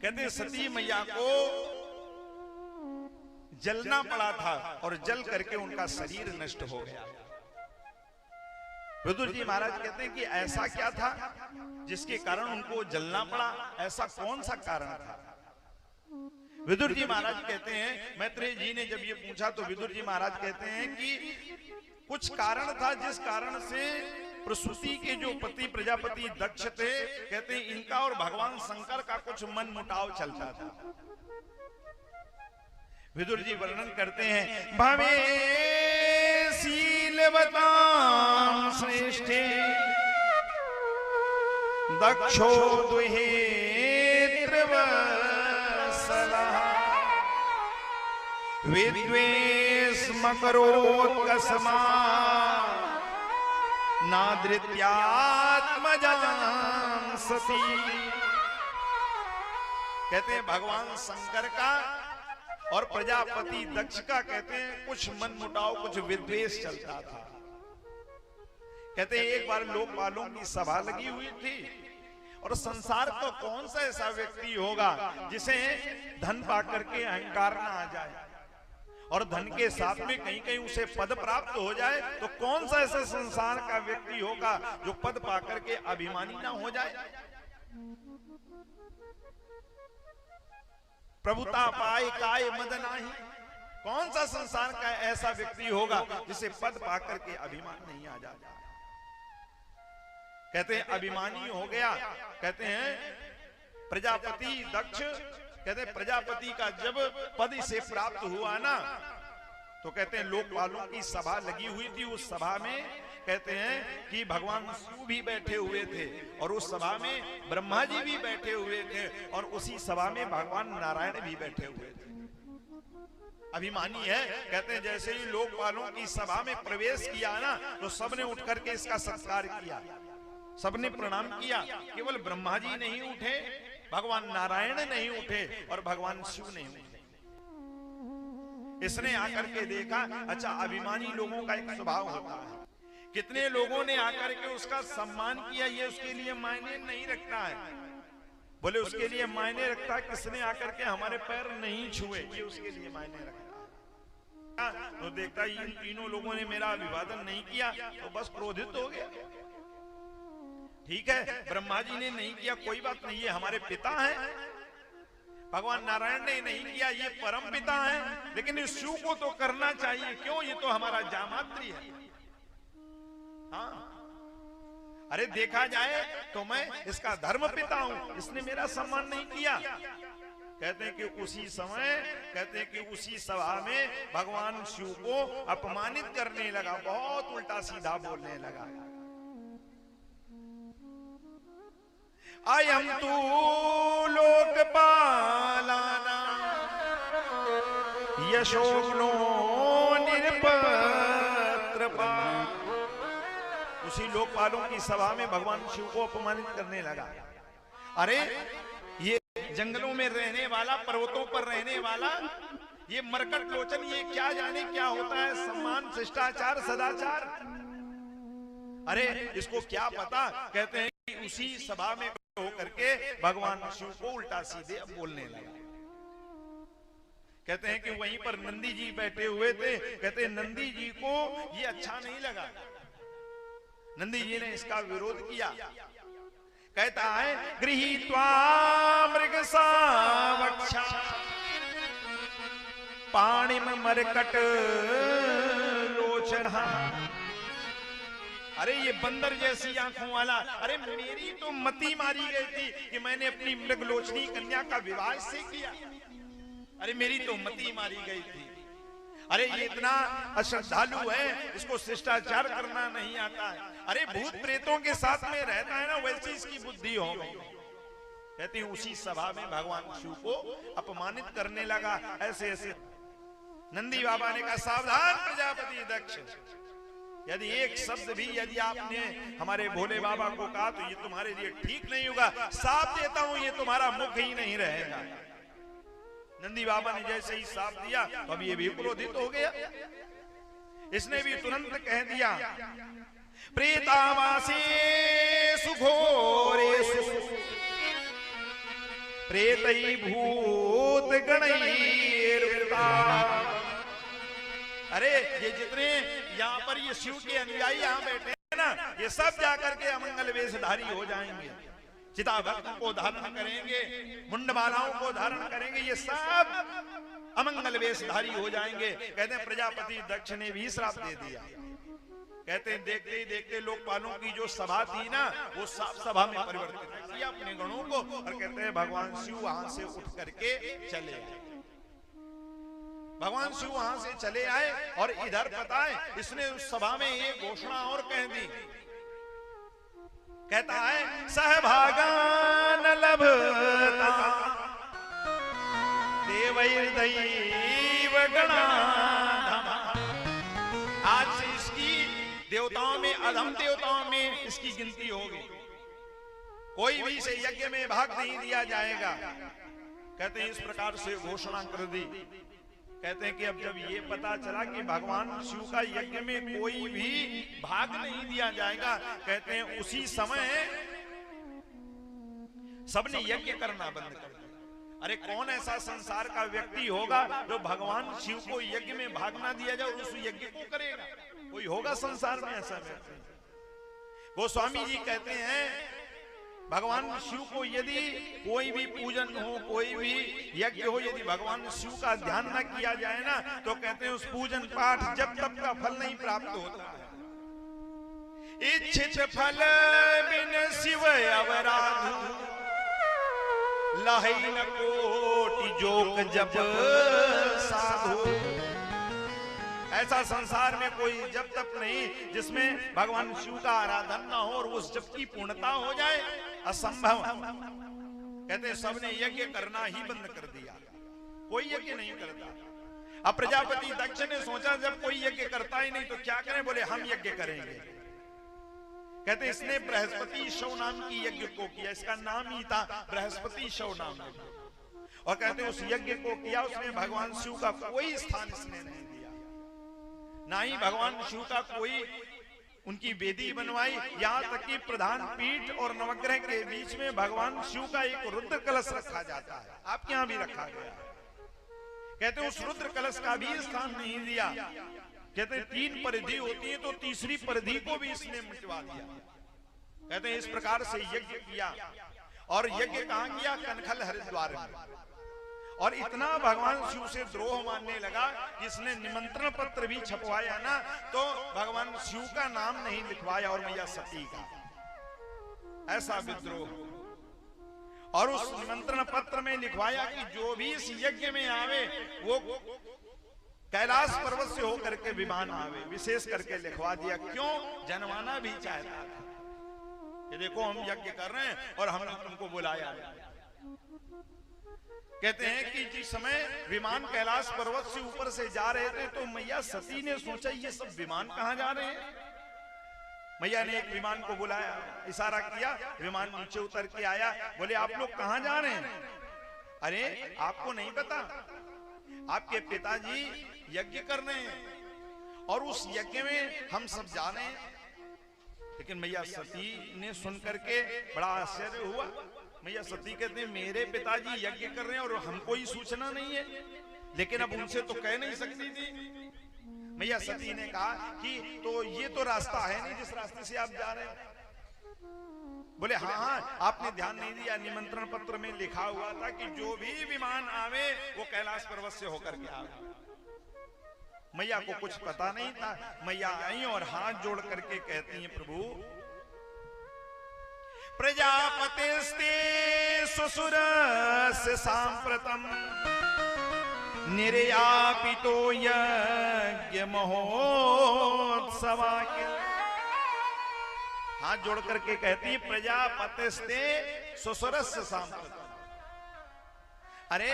कहते सती मैया को जलना पड़ा था और जल करके उनका शरीर नष्ट हो गया। विदुर जी महाराज कहते हैं कि ऐसा क्या था जिसके कारण उनको जलना पड़ा, ऐसा कौन सा कारण था? विदुर जी महाराज कहते हैं, मैत्रेय जी ने जब ये पूछा तो विदुर जी महाराज कहते हैं कि कुछ कारण था जिस कारण से प्रसूति के जो पति प्रजापति दक्ष थे, कहते हैं इनका और भगवान शंकर का कुछ मन मुटाव चलता था। विदुर जी वर्णन करते हैं, भवे शीलवतां श्रेष्ठे दक्षो दुहेत्र वत्सलः विद्वेष्म करोत्कस्मा नादृत्यात्मजां सती। कहते हैं भगवान शंकर का और प्रजापति दक्ष का कहते हैं कुछ मन मुटाव, कुछ विद्वेष चलता था। कहते हैं एक बार लोकपालों की सभा लगी हुई थी और संसार का कौन सा ऐसा व्यक्ति होगा जिसे धन पाकर के अहंकार ना आ जाए और धन के साथ में कहीं कहीं उसे पद प्राप्त हो जाए, तो कौन सा ऐसा संसार का व्यक्ति होगा जो पद पाकर के अभिमानी ना हो जाए? प्रभुता पाए काय मद नाही, कौन सा संसार का ऐसा व्यक्ति होगा जिसे पद पाकर के अभिमान नहीं आ जाता? कहते हैं अभिमानी हो गया। कहते हैं प्रजापति दक्ष, कहते हैं प्रजापति का जब पद इसे प्राप्त हुआ ना, तो कहते हैं लोकपालों की सभा लगी हुई थी। उस सभा में कहते हैं कि भगवान शिव भी बैठे हुए थे और उस सभा में ब्रह्मा जी भी बैठे हुए थे और उसी सभा में भगवान नारायण भी बैठे हुए थे। अभिमानी है। कहते हैं जैसे ही लोकपालों की सभा में प्रवेश किया ना, तो सबने उठ करके इसका सत्कार किया, सबने प्रणाम किया। केवल ब्रह्मा जी नहीं उठे, भगवान नारायण नहीं उठे और भगवान शिव नहीं उठे। इसने आकर के देखा, अच्छा अभिमानी लोगों का एक स्वभाव होता है। कितने लोगों ने आकर के उसका सम्मान किया, ये उसके लिए मायने नहीं रखता है। बोले उसके लिए मायने रखता है किसने आकर के हमारे पैर नहीं छुए, ये उसके लिए मायने रखता है। तो देखता इन तीनों लोगों ने मेरा अभिवादन नहीं किया तो बस क्रोधित हो गया। ठीक है, ब्रह्मा जी ने नहीं किया, कोई बात नहीं, ये हमारे पिता हैं। भगवान नारायण ने नहीं किया, ये परम पिता हैं, लेकिन इस शिव को तो करना चाहिए, क्यों? ये तो हमारा जामात्री है। हाँ, अरे देखा जाए तो मैं इसका धर्म पिता हूं, इसने मेरा सम्मान नहीं किया। कहते हैं कि उसी समय, कहते हैं कि उसी सभा में भगवान शिव को अपमानित करने लगा, बहुत उल्टा सीधा बोलने लगा। अयम तू लोकपालाना यशोग्नो निरपत्रपा। उसी लोकपालों की सभा में भगवान शिव को अपमानित करने लगा। अरे ये जंगलों में रहने वाला, पर्वतों पर रहने वाला, ये मरकट लोचन, ये क्या जाने क्या होता है सम्मान, शिष्टाचार, सदाचार। अरे इसको क्या पता। कहते हैं कि उसी सभा में होकर के भगवान शिव को उल्टा सीधे बोलने लगा। कहते हैं कि वहीं पर नंदी जी बैठे हुए थे। कहते हैं नंदी जी को ये अच्छा नहीं लगा, नंदी जी ने इसका विरोध किया। कहता है गृहीत्वा मृगसा वक्षा पाणिम मरकट लोचना। अरे ये बंदर जैसी आंखों वाला, अरे मेरी तो मति मारी गई थी कि मैंने अपनी मृगलोचनी कन्या का विवाह से किया। अरे मेरी तो मति मारी गई थी। अरे ये इतना अश्रद्धालु है, इसको शिष्टाचार करना नहीं आता है। अरे भूत प्रेतों के साथ में रहता है ना, वैसी इसकी बुद्धि हो गई। कहते हैं उसी सभा में भगवान शिव को अपमानित करने लगा। ऐसे ऐसे नंदी बाबा ने कहा सावधान प्रजापति दक्ष, यदि एक शब्द भी यदि आपने हमारे भोले बाबा को कहा तो ये तुम्हारे लिए ठीक नहीं होगा। साफ देता हूं ये तुम्हारा मुख ही नहीं रहेगा। नंदी बाबा ने जैसे ही साफ दिया तो अब ये भी क्रोधित हो गया। इसने भी तुरंत कह दिया प्रेतावासे सुघोरेषु प्रेतई भूत गणैर्वृता। अरे ये जितने यहाँ पर ये शिव के अनुयायी यहाँ बैठे हैं ना, ये सब जाकर के अमंगल वेशधारी हो जाएंगे, चिताभस्म को धारण करेंगे, मुंडमालाओं को धारण करेंगे, ये सब अमंगल वेशधारी हो जाएंगे। कहते हैं प्रजापति दक्ष ने भी श्राप दे दिया। कहते हैं देखते ही देखते लोकपालों की जो सभा थी ना, वो साफ सभा में परिवर्तित किया अपने गणों को, और कहते हैं भगवान शिव वहां से उठ करके चले आए। भगवान शिव वहां से चले आए और इधर पता है इसने उस सभा में ये घोषणा और कह दी। कहता है सहभागान लभता देवैर्दैव गणा। आज से इसकी देवताओं में, अधम देवताओं में इसकी गिनती होगी। कोई भी इसे यज्ञ में भाग नहीं दिया जाएगा। कहते हैं इस प्रकार से घोषणा कर दी। कहते हैं कि अब जब ये पता चला कि भगवान शिव का यज्ञ में कोई भी भाग नहीं दिया जाएगा, कहते हैं उसी समय सबने यज्ञ करना बंद कर दिया। अरे कौन ऐसा संसार का व्यक्ति होगा जो भगवान शिव को यज्ञ में भाग ना दिया जाए और उस यज्ञ को करेगा? कोई होगा संसार में ऐसा व्यक्ति? गोस्वामी जी कहते हैं भगवान शिव को यदि कोई भी पूजन हो, कोई भी यज्ञ हो, यदि भगवान शिव का ध्यान न किया जाए ना, तो कहते हैं उस पूजन पाठ जब तक का फल नहीं प्राप्त होता है। इच्छित फल बिन शिव अवराधु लहै न कोटि जोग जप साधु। ऐसा संसार में कोई जब तक नहीं जिसमें भगवान शिव का आराधन न हो और उस जप की पूर्णता हो जाए, असंभव। कहते हैं सबने यज्ञ करना ही बंद कर दिया, कोई यज्ञ नहीं करता। अब प्रजापति दक्ष ने सोचा जब कोई यज्ञ करता ही नहीं तो क्या करें? बोले हम यज्ञ करेंगे। कहते हैं इसने बृहस्पति शव नाम की यज्ञ को किया, इसका नाम ही था बृहस्पति शव नाम। और कहते हैं उस यज्ञ को किया, उसमें भगवान शिव का कोई स्थान इसने नहीं दिया, ना ही भगवान शिव का कोई उनकी वेदी बनवाई। यहां तक कि प्रधान पीठ और नवग्रह के बीच में भगवान शिव का एक रुद्र कलश रखा जाता है, आपके यहां भी रखा गया। कहते हैं उस रुद्र कलश का भी स्थान नहीं दिया। कहते हैं 3 परिधि होती है तो तीसरी परिधि को भी इसने मिटवा दिया। कहते हैं इस प्रकार से यज्ञ किया, और यज्ञ कहां किया? कनखल हरिद्वार में। और इतना भगवान शिव से द्रोह मानने लगा कि इसने निमंत्रण पत्र भी छपवाया ना, तो भगवान शिव का नाम नहीं लिखवाया और मैया सती का। ऐसा विद्रोह। और उस निमंत्रण पत्र में लिखवाया कि जो भी इस यज्ञ में आवे वो कैलाश पर्वत से होकर के विमान आवे। विशेष करके लिखवा दिया, क्यों? जनवाना भी चाहता था कि देखो हम यज्ञ कर रहे हैं और हमने तुमको बुलाया। कहते हैं कि जिस समय विमान कैलाश पर्वत से ऊपर से जा रहे थे तो मैया सती ने सोचा ये सब विमान कहां जा रहे हैं। मैया ने एक विमान को बुलाया, इशारा किया, विमान नीचे उतर के आया। बोले आप लोग कहां जा रहे हैं? अरे आपको नहीं पता, आपके पिताजी यज्ञ कर रहे हैं और उस यज्ञ में हम सब जा रहे हैं। लेकिन मैया सती ने सुन करके बड़ा आश्चर्य हुआ। मैया सती कहते हैं मेरे पिताजी यज्ञ कर रहे हैं और हमको ही सूचना नहीं है। लेकिन अब उनसे तो कह नहीं सकती थी। मैया सती ने कहा कि तो ये तो रास्ता है नहीं जिस रास्ते से आप जा रहे हैं। बोले हाँ हाँ, आपने ध्यान नहीं दिया, निमंत्रण पत्र में लिखा हुआ था कि जो भी विमान आवे वो कैलाश पर्वत से होकर के आवे। मैया को कुछ पता नहीं था। मैया आई और हाथ जोड़ करके कहती हैं, प्रभु प्रजापतिस्ते सुसुरस्य सांप्रतम निर्यापितो यज्ञ महोत्सवा के। हाथ जोड़ करके कहती प्रजापतिस्ते सुसुरस्य सांप्रतम। अरे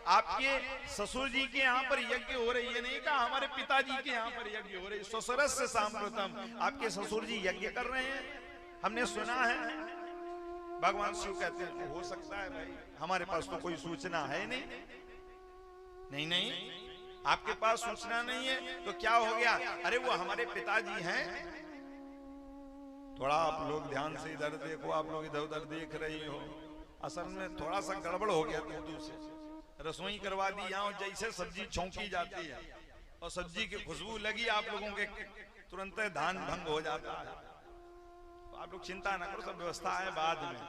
आपके ससुर जी के यहाँ पर यज्ञ हो रही है, नहीं कहा हमारे पिताजी के यहाँ पर यज्ञ हो रही है। सुसुरस्य सांप्रतम, आपके ससुर जी यज्ञ कर रहे हैं, हमने सुना है। भगवान शिव कहते हैं हो सकता है भाई, हमारे पास तो कोई सूचना है नहीं। नहीं नहीं, आपके पास सूचना नहीं है तो क्या हो गया? अरे वो हमारे पिताजी हैं। थोड़ा आप लोग ध्यान से इधर देखो, आप लोग इधर उधर देख रही हो। असल में थोड़ा सा गड़बड़ हो गया दूध से, रसोई करवा दी यहाँ, जैसे सब्जी छौंकी जाती है और सब्जी की खुशबू लगी आप लोगों के, तुरंत धान भंग हो जाता है। तो आप लोग चिंता ना करो, सब व्यवस्था है बाद में।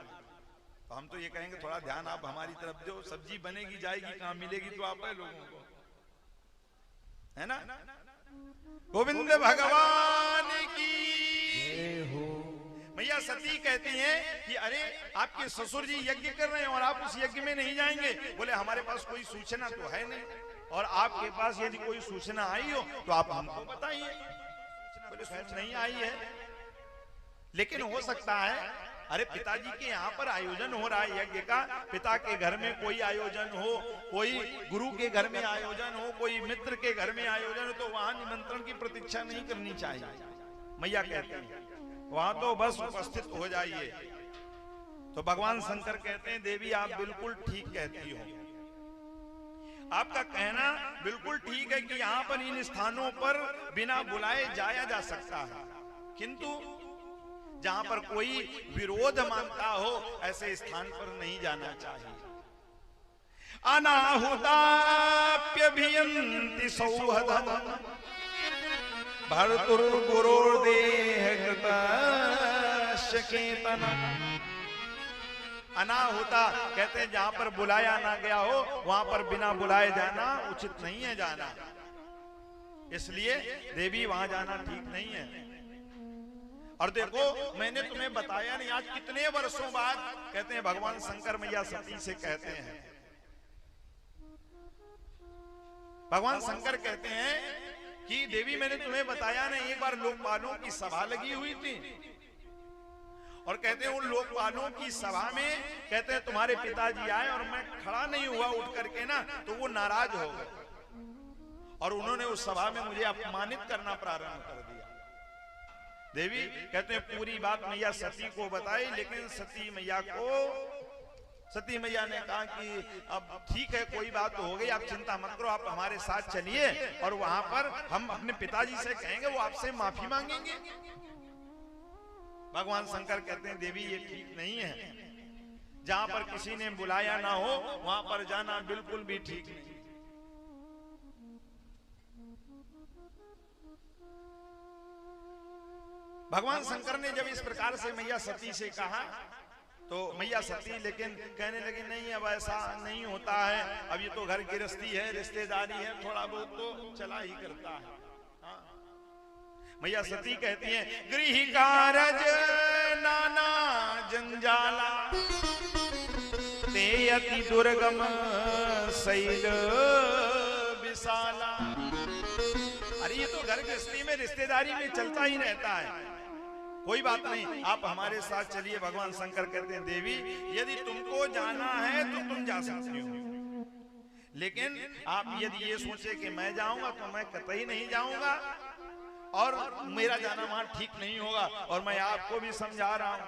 तो हम तो ये कहेंगे थोड़ा ध्यान आप हमारी तरफ दो, सब्जी बनेगी जाएगी कहाँ, मिलेगी तो आप है लोगों को, है ना। गोविंद भगवान की मैया सती कहती हैं कि अरे आपके ससुर जी यज्ञ कर रहे हैं और आप उस यज्ञ में नहीं जाएंगे। बोले हमारे पास कोई सूचना तो है नहीं, और आपके पास यदि कोई सूचना आई हो तो आप हमको बताइए। बोले सूचना नहीं आई है, लेकिन हो सकता है अरे पिताजी के यहाँ पर आयोजन हो रहा है यज्ञ का, पिता के घर में कोई आयोजन हो, कोई गुरु के घर में आयोजन हो, कोई मित्र के घर में आयोजन हो, तो वहां निमंत्रण की प्रतीक्षा नहीं करनी चाहिए। मैया कहते हैं वहां तो बस उपस्थित हो जाइए। तो भगवान शंकर कहते हैं देवी आप बिल्कुल ठीक कहती हो, आपका कहना बिल्कुल ठीक है कि यहाँ पर इन स्थानों पर बिना बुलाए जाया जा सकता है, किंतु जहां पर कोई विरोध मानता हो ऐसे स्थान पर नहीं जाना चाहिए। अनाहुताप्यभियन्ति सौहदम् भर्तुर्गुरोर्देह कृतस्य केतनम्। अनाहुता कहते हैं जहां पर बुलाया ना गया हो वहां पर बिना बुलाए जाना उचित नहीं है जाना, इसलिए देवी वहां जाना ठीक नहीं है। और देखो मैंने तुम्हें बताया नहीं, आज कितने वर्षों बाद कहते हैं भगवान शंकर मैया सती से कहते हैं, भगवान शंकर कहते हैं कि देवी मैंने तुम्हें बताया नहीं, एक बार लोकपालों की सभा लगी हुई थी और कहते हैं उन लोकपालों की सभा में कहते हैं तुम्हारे पिताजी आए और मैं खड़ा नहीं हुआ उठ करके ना, तो वो नाराज हो गए और उन्होंने उस सभा में मुझे अपमानित करना प्रारंभ कर दिया। देवी कहते हैं पूरी बात मैया सती को बताई, लेकिन सती मैया ने कहा कि अब ठीक है कोई बात तो हो गई, आप चिंता मत करो, आप हमारे साथ चलिए और वहां पर हम अपने पिताजी से कहेंगे, वो आपसे माफी मांगेंगे। भगवान शंकर कहते हैं देवी ये ठीक नहीं है, जहां पर किसी ने बुलाया ना हो वहां पर जाना बिल्कुल भी ठीक नहीं। भगवान शंकर ने जब इस प्रकार से मैया सती से कहा तो मैया सती लेकिन कहने लगी नहीं अब ऐसा नहीं होता है, अब ये तो घर गृहस्थी है, रिश्तेदारी है, थोड़ा बहुत तो चला ही करता है। हाँ। मैया सती कहती हैं गृह कारज नाना जंजाला ते अति दुर्गम शैल विशाला। अरे ये तो घर गृहस्थी में रिश्तेदारी में चलता ही रहता है, कोई बात नहीं, आप हमारे साथ चलिए। भगवान शंकर कहते हैं देवी यदि तुमको जाना है तो तुम जा सकते हो, लेकिन आप यदि ये सोचे कि मैं जाऊंगा तो मैं कतई नहीं जाऊंगा और मेरा जाना वहां ठीक नहीं होगा। और मैं आपको भी समझा रहा हूं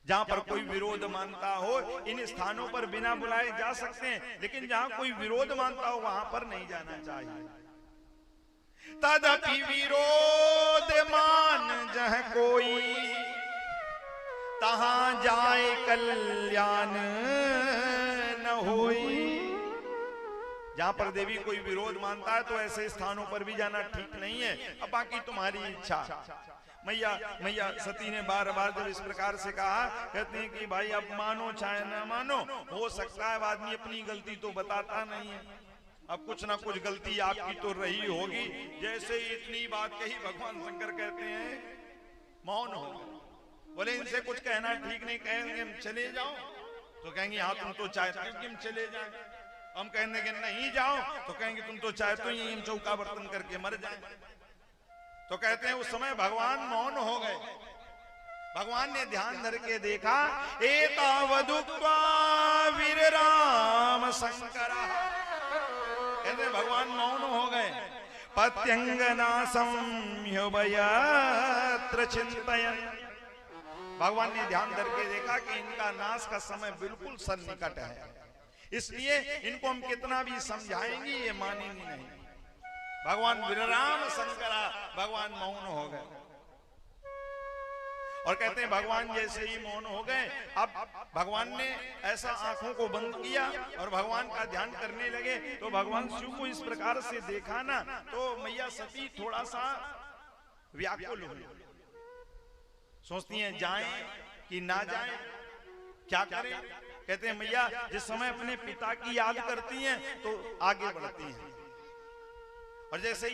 जहां पर कोई विरोध मानता हो इन स्थानों पर बिना बुलाए जा सकते हैं, लेकिन जहां कोई विरोध मानता हो वहां पर नहीं जाना चाहिए। तदपि विरोध मान जह कोई तहां जाए कल्याण न होई। जहां पर देवी कोई विरोध मानता है तो ऐसे स्थानों पर भी जाना ठीक नहीं है। अब बाकी तुम्हारी इच्छा। मैया सती ने बार बार जब इस प्रकार से कहा, कहते हैं कि भाई अब मानो चाहे ना मानो, हो सकता है आदमी अपनी गलती तो बताता नहीं है, अब कुछ ना कुछ गलती आपकी तो रही होगी। जैसे इतनी बात कही भगवान शंकर कहते हैं मौन हो। बोले इनसे कुछ कहना ठीक नहीं, कहेंगे हम चले जाओ तो कहेंगे हाँ तुम तो चाहते हो कि हम चले जाएं, हम कहेंगे कि नहीं जाओ तो कहेंगे तुम तो चाहते हो हम चौका बर्तन करके मर जाएं। तो कहते हैं उस समय भगवान मौन हो गए। भगवान ने ध्यान धर के देखा, एतावदुक्त्वा वीर राम शंकरा, कहते भगवान मौन हो गए। पत्यंगना संह्यवयत्र चिंतयन्, भगवान ने ध्यान धर के देखा कि इनका नाश का समय बिल्कुल सन्निकट है, इसलिए इनको हम कितना भी समझाएंगे ये मानेंगे नहीं। भगवान वीरराम शंकरा भगवान मौन हो गए और कहते हैं भगवान जैसे ही मौन हो गए, अब भगवान ने ऐसा आंखों को बंद किया और भगवान का ध्यान करने लगे। तो भगवान शिव को इस प्रकार से देखा ना, तो मैया सती थोड़ा सा व्याकुल हुई, सोचती हैं जाएं कि ना जाएं, क्या करें। कहते हैं मैया जिस समय अपने पिता की याद करती हैं तो आगे बढ़ती हैं, और जैसे ही